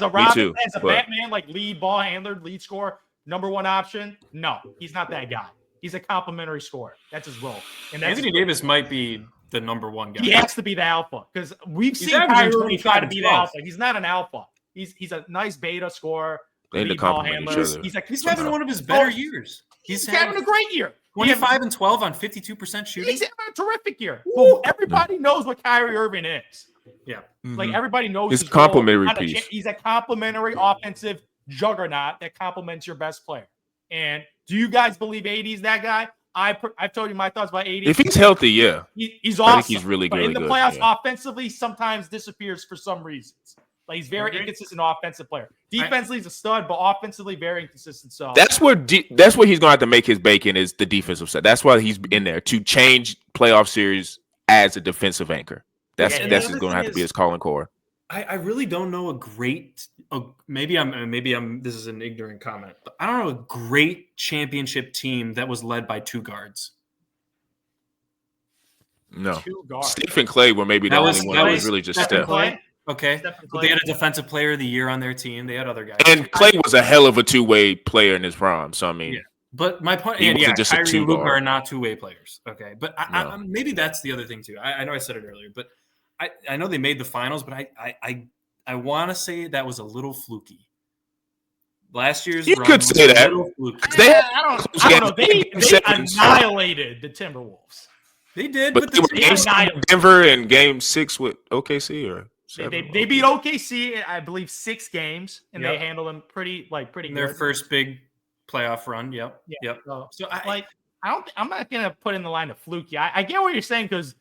a Robin, as a Batman, like lead ball handler, lead scorer, number one option. No, he's not that guy. He's a complimentary scorer. That's his role. And Anthony Davis might be the number one guy. He has to be the alpha because we've seen Kyrie try to be the alpha. He's not an alpha. He's a nice beta scorer. They need to compliment each other. He's having one of his better years. He's having a great year. 25 and 12 on 52% shooting. He's having a terrific year. Well, everybody knows what Kyrie Irving is. Yeah. Like everybody knows his complimentary piece. He's a complimentary offensive juggernaut that complements your best player. And do you guys believe AD is that guy? I've told you my thoughts about AD. If he's healthy, yeah. He's awesome. I think he's really good. But in the playoffs, offensively, sometimes disappears for some reasons. Like he's very inconsistent offensive player. Defensively, he's a stud, but offensively, very inconsistent. So that's where he's going to have to make his bacon is the defensive side. That's why he's in there to change playoff series as a defensive anchor. That's going to have to be his calling core. I really don't know maybe I'm this is an ignorant comment, but I don't know a great championship team that was led by two guards. No. Steph and Clay were maybe the only one that was really just Steph. Okay. But they had a defensive player of the year on their team. They had other guys. And Clay was a hell of a two-way player in his prime. So, I mean. Yeah. But my point is, Kyrie and Luka are not two-way players. Okay. But I maybe that's the other thing, too. I know I said it earlier, but I know they made the finals, but I want to say that was a little fluky. Last year's you could say that. I don't know. They annihilated the Timberwolves. They did, but they were Denver in Game 6 with OKC, or they beat OKC, I believe, 6 games, and they handled them pretty good. Their first big playoff run. Yep. So I'm not gonna put in the line of fluky. I get what you're saying because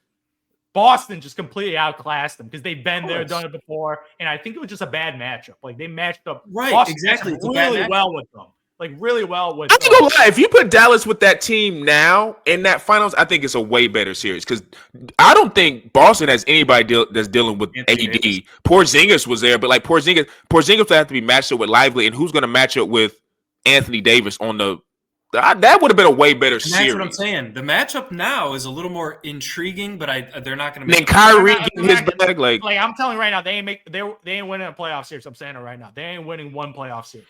Boston just completely outclassed them because they've been there, done it before, and I think it was just a bad matchup. Like they matched up exactly really well with them. Like really well with. I ain't gonna lie. If you put Dallas with that team now in that finals, I think it's a way better series because I don't think Boston has anybody that's dealing with Anthony AD. Davis. Porzingis was there, but like Porzingis would have to be matched up with Lively, and who's going to match up with Anthony Davis on the? That would have been a way better series. That's what I'm saying. The matchup now is a little more intriguing, but they're not going to. Then Kyrie getting his bag, like I'm telling you right now, they ain't winning a playoff series. I'm saying it right now. They ain't winning one playoff series.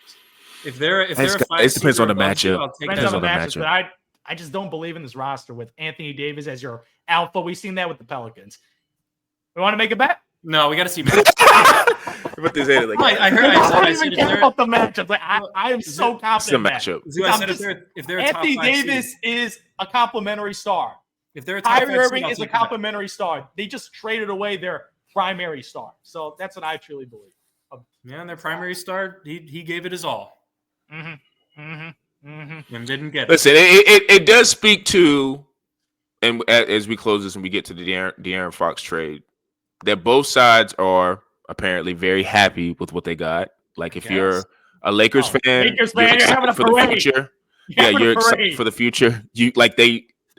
If they're a 5 it depends on the matchup. Depends on the matchup, but I just don't believe in this roster with Anthony Davis as your alpha. We've seen that with the Pelicans. We want to make a bet? No, we got to see matchup. Put this in like I don't even care about the matchup. Like I am so confident. It's a matchup. If they're Anthony Davis is a complimentary star. If they're a top Kyrie Irving is a complimentary star. They just traded away their primary star. So that's what I truly believe. Yeah, and their primary star, he gave it his all. And didn't get it. Listen, it does speak to, and as we close this and we get to the De'Aaron Fox trade, that both sides are apparently very happy with what they got. Like if you're a Lakers fan, you're having a parade. The future. You're excited for the future.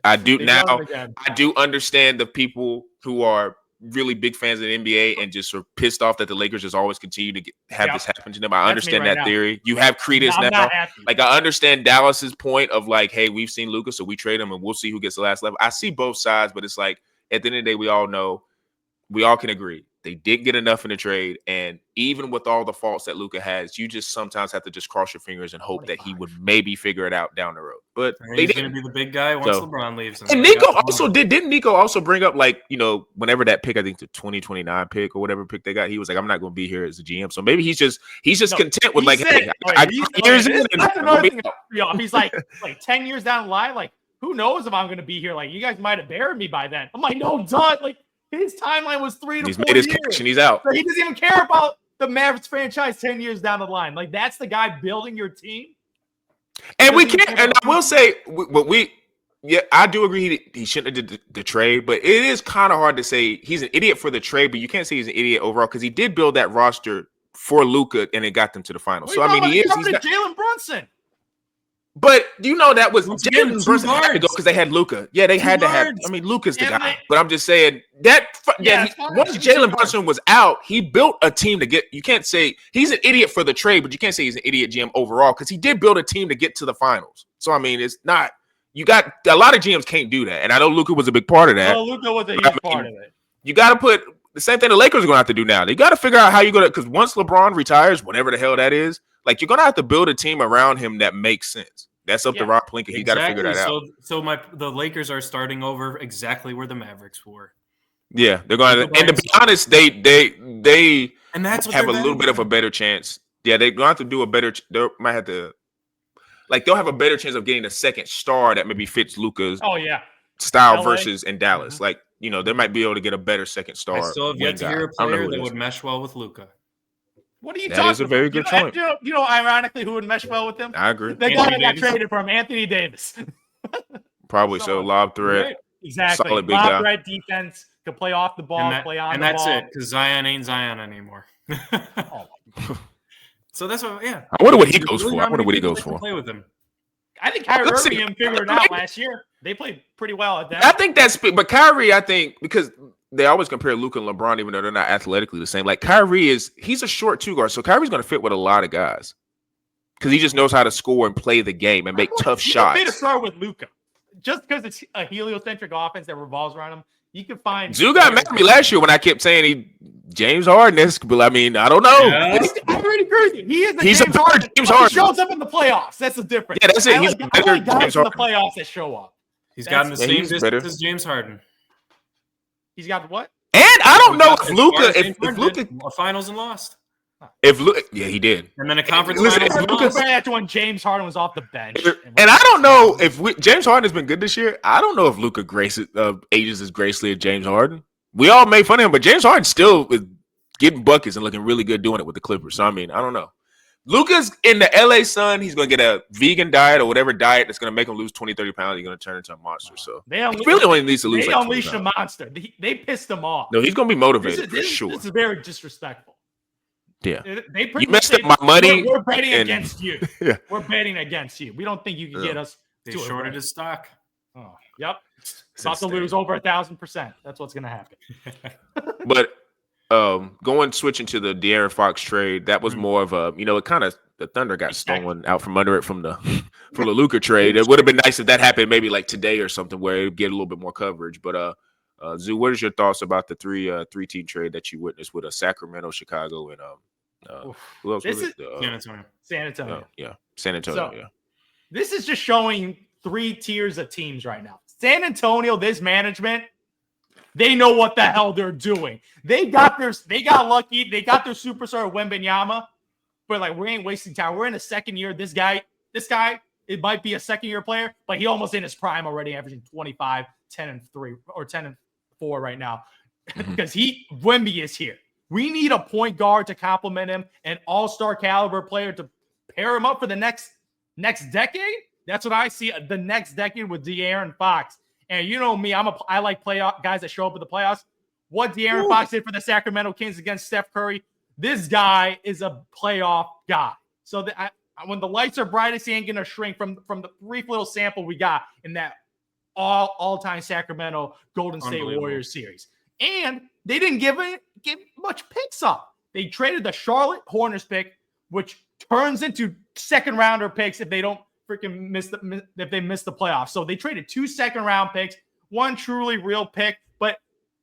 I do understand the people who are really big fans of the NBA and just are pissed off that the Lakers just always continue to have this happen to them. I understand that theory. You have credence now. Like I understand Dallas's point of like, hey, we've seen Luka, so we trade him and we'll see who gets the last level. I see both sides, but it's like at the end of the day, we all can agree they didn't get enough in the trade. And even with all the faults that Luka has, you just sometimes have to just cross your fingers and hope that he would maybe figure it out down the road. But he's going to be the big guy once LeBron leaves. And Nico also didn't Nico also bring up like, whenever that pick, I think the 2029 pick or whatever pick they got, he was like, I'm not going to be here as a GM. So maybe he's just content with years in. That's another thing. He's like 10 years down the line, like, who knows if I'm going to be here? Like, you guys might have buried me by then. I'm like, no, done. Like, his timeline was 3 to 4 years. He's made his cash and he's out. So he doesn't even care about the Mavericks franchise 10 years down the line. Like, that's the guy building your team. And we can't. And I will say, I do agree he shouldn't have did the trade, but it is kind of hard to say he's an idiot for the trade, but you can't say he's an idiot overall because he did build that roster for Luka and it got them to the finals. So, I mean, he's Jalen Brunson. But that was Jalen Brunson had to go because they had Luka. Yeah, they had to have. I mean, Luka's the guy. But I'm just saying once Jalen Brunson was out, he built a team to get. You can't say he's an idiot for the trade, but you can't say he's an idiot GM overall because he did build a team to get to the finals. So I mean, it's not. You got a lot of GMs can't do that, and I know Luka was a big part of that. No, Luka was a huge part of it. You got to put the same thing the Lakers are going to have to do now. They got to figure out how you're going to because once LeBron retires, whatever the hell that is, like you're going to have to build a team around him that makes sense. That's up to Rob Pelinka. He got to figure that out. So the Lakers are starting over exactly where the Mavericks were. Yeah, they're going to. And to be honest, they and that's what have a little bit of a better chance. Yeah, they're going to have to do a better. They might have to. Like they'll have a better chance of getting a second star that maybe fits Luka's style LA versus in Dallas. Like they might be able to get a better second star. I still have yet to hear a player that would mesh well with Luka. What are you talking about? That is a very good point. Ironically, who would mesh well with him? I agree. The guy that got traded from Anthony Davis. Probably so. Lob threat. Right. Exactly. Solid big lob threat defense. Could play off the ball, play on the ball. And that's it, because Zion ain't Zion anymore. So that's what, I wonder what he goes for. I wonder what he goes for. Play with him. I think Kyrie Irving figured it out last year. They played pretty well at that. I think that's, but Kyrie, I think, because they always compare Luka and LeBron, even though they're not athletically the same. Like Kyrie he's a short 2 guard, so Kyrie's going to fit with a lot of guys because he just knows how to score and play the game and make tough shots. You made a start with Luka, just because it's a heliocentric offense that revolves around him. You can find. Zhu got mad at me last year when I kept saying James Harden. But I mean, I don't know. Yeah. I already agree with you. He's a James Harden. James Harden. He shows up in the playoffs. That's the difference. Yeah, that's it. He's better guys in the playoffs that show up. He's gotten the same distance as James Harden. He's got what? And I don't know if Luka finals and lost. He did. And then a conference finals. That's when James Harden was off the bench. And I don't know if James Harden has been good this year. I don't know if Luka ages as gracefully as James Harden. We all made fun of him, but James Harden still is getting buckets and looking really good doing it with the Clippers. So I mean, I don't know. Luka's in the LA Sun. He's going to get a vegan diet or whatever diet that's going to make him lose 20, 30 pounds. He's going to turn into a monster. So he really only needs to lose. They unleashed a monster. They pissed him off. No, he's going to be motivated for sure. This is very disrespectful. Yeah. You messed up my money. We're betting against you. Yeah. We're betting against you. We don't think you can get us. They shorted his stock. Oh, yep. About to lose over 1,000%. That's what's going to happen. But switching to the De'Aaron Fox trade, that was more of a, it kind of the Thunder got stolen out from under it from the Luka trade. It would have been nice if that happened maybe like today or something where it would get a little bit more coverage. But Zhu, what is your thoughts about the three-team trade that you witnessed with Sacramento, Chicago, and Who else was it? San Antonio. San Antonio. Yeah. San Antonio, So, this is just showing 3 tiers of teams right now. San Antonio, this management, they know what the hell they're doing. They got lucky. They got their superstar Wembanyama, but like we ain't wasting time. We're in a second year. This guy, it might be a second-year player, but he almost in his prime already, averaging 25, 10-3 or 10-4 right now. Because Wemby is here. We need a point guard to complement him, an all-star caliber player to pair him up for the next decade. That's what I see, the next decade with De'Aaron Fox. And you know me, I like playoff guys that show up in the playoffs. What De'Aaron Fox did for the Sacramento Kings against Steph Curry, this guy is a playoff guy. So when the lights are brightest, he ain't gonna shrink from the brief little sample we got in that all-time Sacramento Golden State Warriors series. And they didn't give much picks up. They traded the Charlotte Hornets pick, which turns into second-rounder picks if they don't freaking miss the playoffs. So they traded 2 second-round picks, 1 truly real pick, but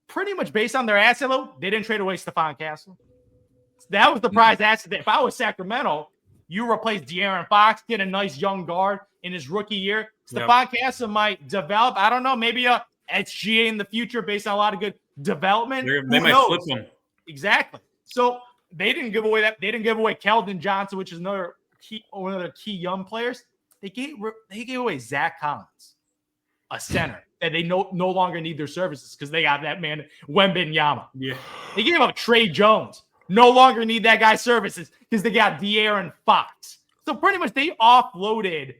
pretty much based on their asset load, they didn't trade away Stephon Castle. That was the prize asset. If I was Sacramento, you replace De'Aaron Fox, get a nice young guard in his rookie year. Stephon Castle might develop, I don't know, maybe a SGA in the future based on a lot of good development. They might flip him. Exactly. So they didn't give away that. They didn't give away Keldon Johnson, which is one of the key young players. They gave away Zach Collins, a center that they no longer need their services because they got that man Wembanyama. Yeah. They gave up Trey Jones. No longer need that guy's services because they got De'Aaron Fox. So pretty much they offloaded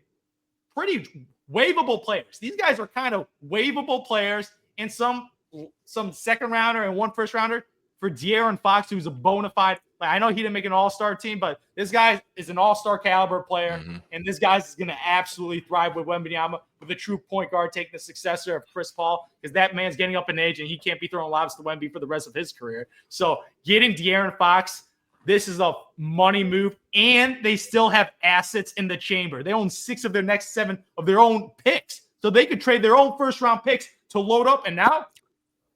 pretty waivable players. These guys are kind of waivable players and some second rounder and 1 first rounder for De'Aaron Fox, who's a bona fide. Like, I know he didn't make an all-star team, but this guy is an all-star caliber player, and this guy's going to absolutely thrive with Wembanyama, with a true point guard taking the successor of Chris Paul, because that man's getting up in age and he can't be throwing lobs to Wemby for the rest of his career. So getting De'Aaron Fox, this is a money move, and they still have assets in the chamber. They own 6 of their next 7 of their own picks, so they could trade their own first-round picks to load up, and now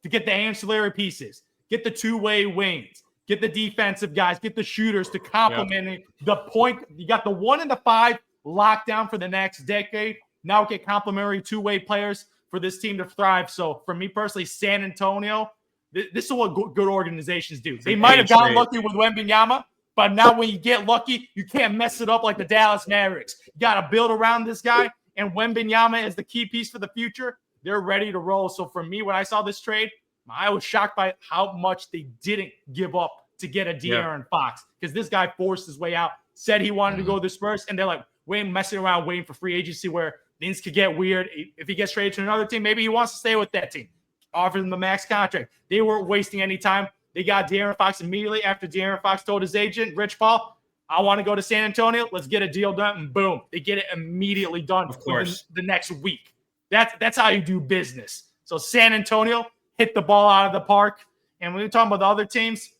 to get the ancillary pieces, get the two-way wings, get the defensive guys, get the shooters to complement the point. You got the 1 and the 5 locked down for the next decade. Now get complementary two-way players for this team to thrive. So for me personally, San Antonio, this is what good organizations do. They might have gotten lucky with Wembanyama, but now when you get lucky, you can't mess it up like the Dallas Mavericks. You got to build around this guy, and Wembanyama is the key piece for the future. They're ready to roll. So for me, when I saw this trade, I was shocked by how much they didn't give up to get a De'Aaron Fox, because this guy forced his way out, said he wanted to go to the Spurs, and they're like, messing around waiting for free agency where things could get weird. If he gets traded to another team, maybe he wants to stay with that team. Offered him the max contract. They weren't wasting any time. They got De'Aaron Fox immediately after De'Aaron Fox told his agent, Rich Paul, I want to go to San Antonio. Let's get a deal done. And boom, they get it immediately done. Of course. The next week. That's how you do business. So San Antonio hit the ball out of the park. And when we're talking about the other teams,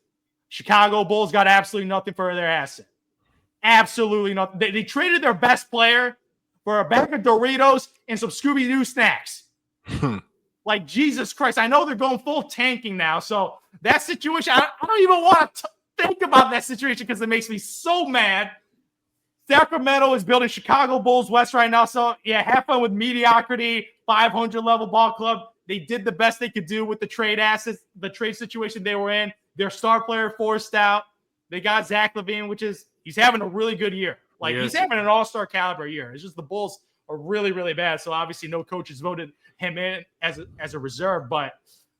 Chicago Bulls got absolutely nothing for their asset. Absolutely nothing. They traded their best player for a bag of Doritos and some Scooby-Doo snacks. Like, Jesus Christ. I know they're going full tanking now. So that situation, I don't even want to think about that situation because it makes me so mad. Sacramento is building Chicago Bulls West right now. So, yeah, have fun with mediocrity, 500-level ball club. They did the best they could do with the trade assets, the trade situation they were in. Their star player forced out. They got Zach LaVine, he's having a really good year. Like, he's having an all-star caliber year. It's just the Bulls are really, really bad. So, obviously, no coaches voted him in as a reserve. But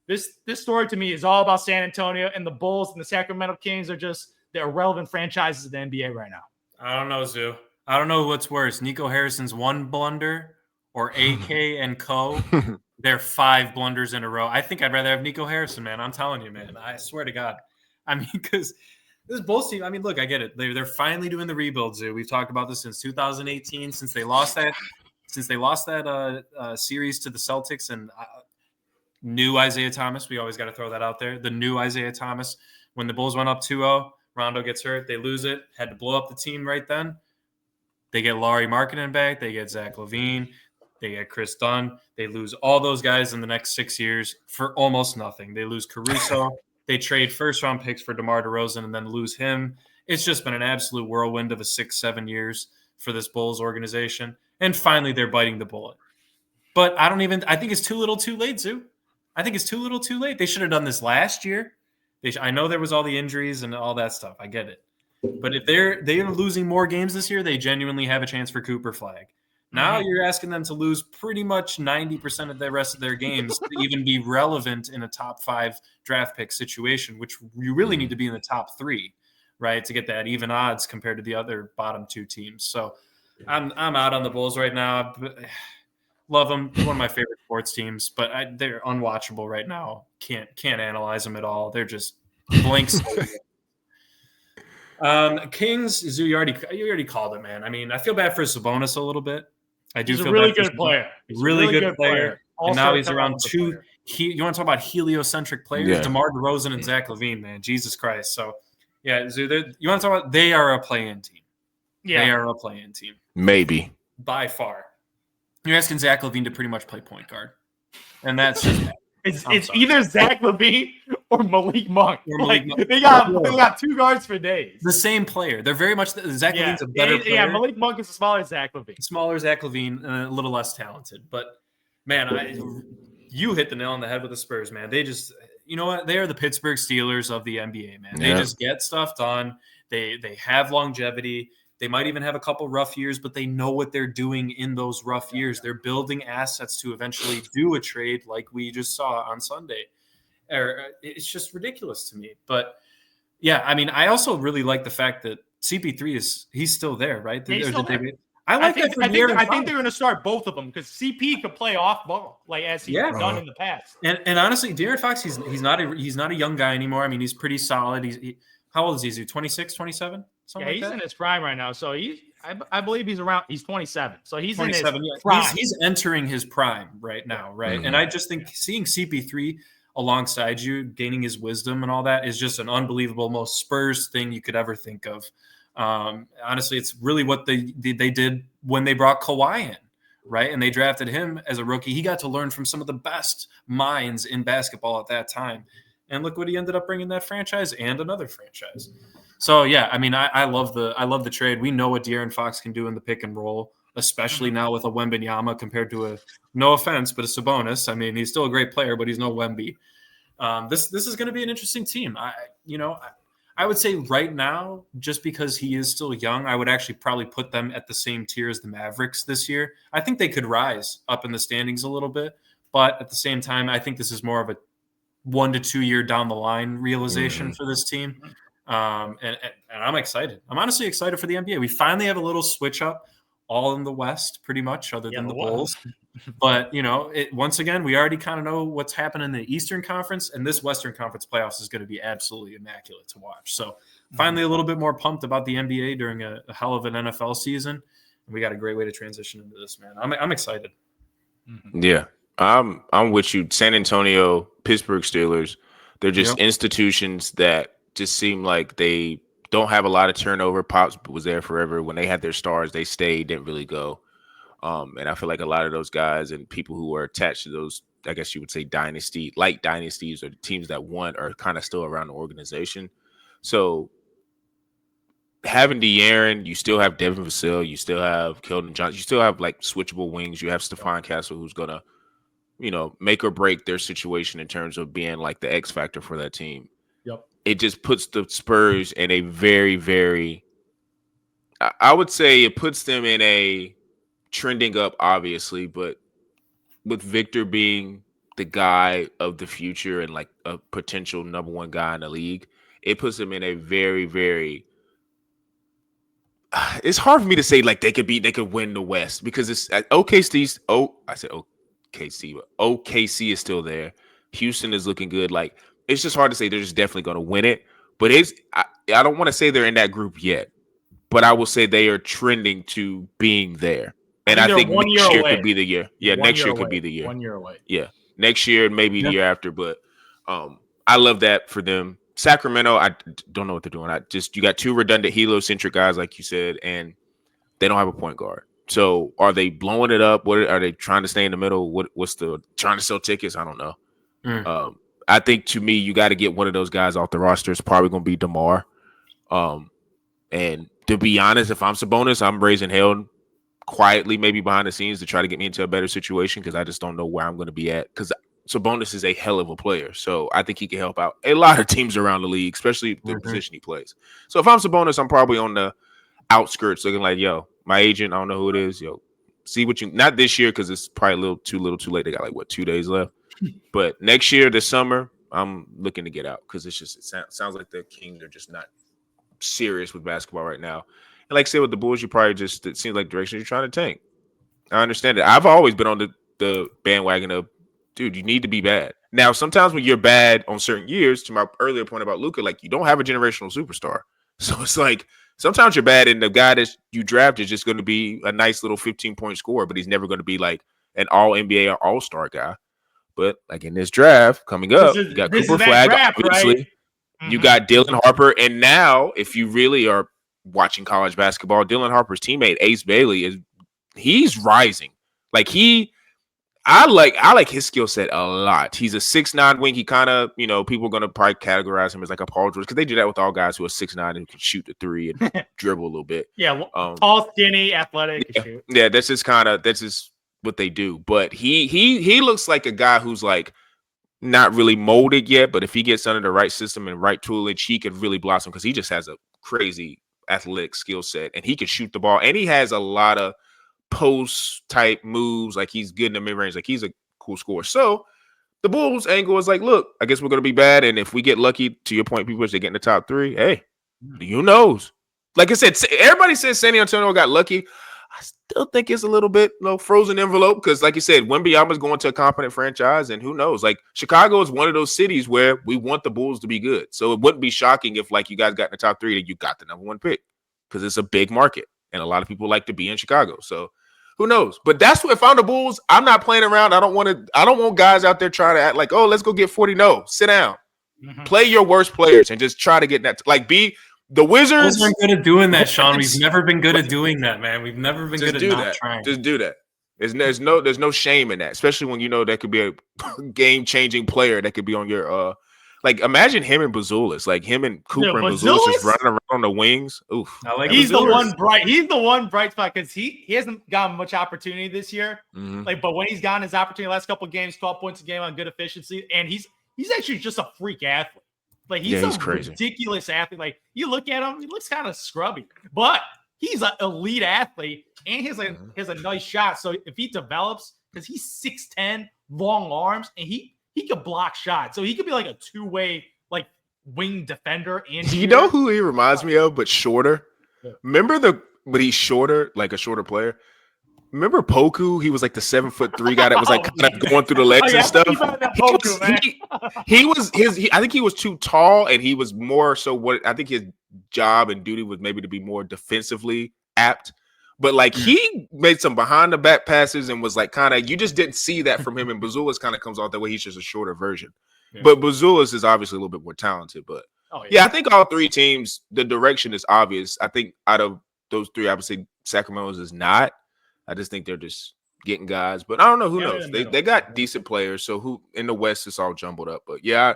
this story to me is all about San Antonio, and the Bulls and the Sacramento Kings are just the irrelevant franchises of the NBA right now. I don't know, Zoo. I don't know what's worse, Nico Harrison's 1 blunder or AK and Co. They're 5 blunders in a row. I think I'd rather have Nico Harrison, man. I'm telling you, man. I swear to God. I mean, because this Bulls team, I mean, look, I get it. They're finally doing the rebuild, Zoo. We've talked about this since 2018, since they lost that series to the Celtics, and new Isaiah Thomas. We always got to throw that out there. The new Isaiah Thomas. When the Bulls went up 2-0, Rondo gets hurt. They lose it. Had to blow up the team right then. They get Lauri Markkanen back. They get Zach LaVine. They get Chris Dunn. They lose all those guys in the next 6 years for almost nothing. They lose Caruso. They trade first-round picks for DeMar DeRozan and then lose him It's just been an absolute whirlwind of a 6-7 years for this Bulls organization. And finally, they're biting the bullet. But I think it's too little too late, Zoo. I think it's too little too late. They should have done this last year. I know there was all the injuries and all that stuff. I get it. But if they're losing more games this year, they genuinely have a chance for Cooper Flag. Now you're asking them to lose pretty much 90% of the rest of their games to even be relevant in a top 5 draft pick situation, which you really need to be in the top 3, right, to get that even odds compared to the other bottom 2 teams. So I'm out on the Bulls right now. Love them. They're one of my favorite sports teams, but they're unwatchable right now. Can't analyze them at all. They're just blanks. Kings, Zoo, you already called it, man. I mean, I feel bad for Sabonis a little bit. I do. He's a really good player. He's really good player. And now he's around 2. You want to talk about heliocentric players? Yeah. DeMar DeRozan and Zach LaVine, man. Jesus Christ. So, yeah, Zoo, you want to talk about? They are a play-in team. Yeah, they are a play-in team. Maybe by far. You're asking Zach LaVine to pretty much play point guard, and that's just it's either Zach LaVine or Malik Monk. They got 2 guards for days. The same player. They're very much Zach LaVine's a better player. Yeah, Malik Monk is a smaller Zach LaVine. Smaller Zach LaVine and a little less talented. But man, you hit the nail on the head with the Spurs, man. They just, you know what? They are the Pittsburgh Steelers of the NBA, man. They just get stuff done. They have longevity. They might even have a couple rough years, but they know what they're doing in those rough years. They're building assets to eventually do a trade like we just saw on Sunday. It's just ridiculous to me. But, yeah, I mean, I also really like the fact that CP3 he's still there, right? I think they're going to start both of them because CP could play off ball as he's done in the past. And honestly, De'Aaron Fox, he's not a young guy anymore. I mean, he's pretty solid. How old is he? 26, 27? He's in his prime right now. So I believe he's 27. So he's 27, in his prime. He's entering his prime right now, right? Mm-hmm. And I just think seeing CP3 alongside you, gaining his wisdom and all that is just an unbelievable, most Spurs thing you could ever think of. Honestly, it's really what they did when they brought Kawhi in, right? And they drafted him as a rookie. He got to learn from some of the best minds in basketball at that time. And look what he ended up bringing that franchise and another franchise. So, yeah, I mean, I love the trade. We know what De'Aaron Fox can do in the pick and roll, especially now with a Wembanyama compared to no offense, but a Sabonis. I mean, he's still a great player, but he's no Wemby. This is going to be an interesting team. I would say right now, just because he is still young, I would actually probably put them at the same tier as the Mavericks this year. I think they could rise up in the standings a little bit, but at the same time, I think this is more of a 1 to 2 year down the line realization for this team. And I'm excited. I'm honestly excited for the NBA. We finally have a little switch up all in the West, pretty much, other than the Bulls. But, once again, we already kind of know what's happening in the Eastern Conference, and this Western Conference playoffs is going to be absolutely immaculate to watch. So finally a little bit more pumped about the NBA during a hell of an NFL season. And we got a great way to transition into this, man. I'm excited. Yeah, I'm with you. San Antonio, Pittsburgh Steelers, they're just institutions that just seem like they don't have a lot of turnover. Pops was there forever. When they had their stars, they stayed, didn't really go. And I feel like a lot of those guys and people who are attached to those, I guess you would say dynasties or teams that won are kind of still around the organization. So having De'Aaron, you still have Devin Vassell, you still have Keldon Johnson, you still have like switchable wings. You have Stephon Castle, who's going to, make or break their situation in terms of being like the X factor for that team. Yep. It just puts the Spurs in a very, very, I would say it puts them in a trending up, obviously, but with Victor being the guy of the future and like a potential number one guy in the league, it puts them in a very, very, it's hard for me to say like they could win the West because it's OKC, but OKC is still there. Houston is looking good. Like, it's just hard to say they're just definitely going to win it. But I don't want to say they're in that group yet. But I will say they are trending to being there. And I think next year could be the year. Yeah, next year could be the year. 1 year away. Yeah, next year and maybe the year after. But I love that for them. Sacramento, I don't know what they're doing. You got 2 redundant heliocentric guys, like you said, and they don't have a point guard. So are they blowing it up? What are they trying to stay in the middle? What's the trying to sell tickets? I don't know. I think to me, you got to get one of those guys off the roster. It's probably going to be DeMar. And to be honest, if I'm Sabonis, I'm raising hell quietly, maybe behind the scenes, to try to get me into a better situation because I just don't know where I'm going to be at. Because Sabonis is a hell of a player, so I think he can help out a lot of teams around the league, especially the position he plays. So if I'm Sabonis, I'm probably on the outskirts, looking like, yo, my agent, I don't know who it is, yo, see what you. Not this year because it's probably a little too late. They got like 2 days left, but next year, this summer, I'm looking to get out because it sounds like the Kings are just not serious with basketball right now. And like I said, with the Bulls, you probably just, it seems like direction you're trying to tank. I understand it. I've always been on the bandwagon of, dude, you need to be bad. Now, sometimes when you're bad on certain years, to my earlier point about Luka, like you don't have a generational superstar. So it's like sometimes you're bad and the guy that you draft is just going to be a nice little 15-point scorer, but he's never going to be like an all-NBA or all-star guy. But like in this draft coming up, you got Cooper Flag, draft, obviously. Right? You got Dylan Harper. And now, if you really are watching college basketball, Dylan Harper's teammate, Ace Bailey, he's rising. Like I like his skill set a lot. He's a 6'9" wing. He kind of, people are going to probably categorize him as like a Paul George because they do that with all guys who are 6'9" and can shoot the three and dribble a little bit. Yeah, tall, skinny, athletic. Yeah, that's just what they do. But he looks like a guy who's like not really molded yet, but if he gets under the right system and right toolage, he could really blossom because he just has a crazy athletic skill set and he can shoot the ball and he has a lot of post type moves. Like he's good in the mid range. Like he's a cool scorer. So the Bulls angle is like, look, I guess we're going to be bad. And if we get lucky, to your point, people, they get in the top 3. Hey, who knows? Like I said, everybody says San Antonio got lucky. I still think it's a little bit, frozen envelope because, like you said, Wembanyama's going to a competent franchise, and who knows? Like Chicago is one of those cities where we want the Bulls to be good, so it wouldn't be shocking if, like, you guys got in the top 3 and you got the number 1 pick because it's a big market, and a lot of people like to be in Chicago. So who knows? But that's what if I'm the Bulls, I'm not playing around. I don't want guys out there trying to act like, oh, let's go get 40. No, sit down, play your worst players, and just try to get that. The Wizards are good at doing that, Sean. We've never been good at doing that, man. We've never been good at not trying. Just do that. There's no shame in that, especially when that could be a game-changing player that could be on your imagine him and Bazulis, like him and Cooper and Bazulis just running around on the wings. Oof. He's the one bright spot because he hasn't gotten much opportunity this year. But when he's gotten his opportunity last couple of games, 12 points a game on good efficiency, and he's actually just a freak athlete. Like he's crazy. Ridiculous athlete. Like you look at him, he looks kind of scrubby, but he's an elite athlete and he has a nice shot. So if he develops, because he's 6'10", long arms, and he could block shots. So he could be like a two-way like wing defender. And you know who he reminds me of, but shorter? Yeah. But he's shorter, like a shorter player. Remember Poku? He was like the 7'3" guy that was like kind of going through the legs and stuff. I think he was too tall, and he was more so what I think his job and duty was maybe to be more defensively apt. But like he made some behind the back passes and was like kind of, you just didn't see that from him. And Bazulis kind of comes off that way. He's just a shorter version. Yeah. But Bazulis is obviously a little bit more talented. But I think all 3 teams, the direction is obvious. I think out of those 3, I would say Sacramento's is not. I just think they're just getting guys, but I don't know. Who knows? They got decent players. So who in the West it's all jumbled up. But yeah,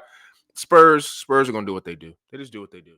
Spurs are gonna do what they do. They just do what they do.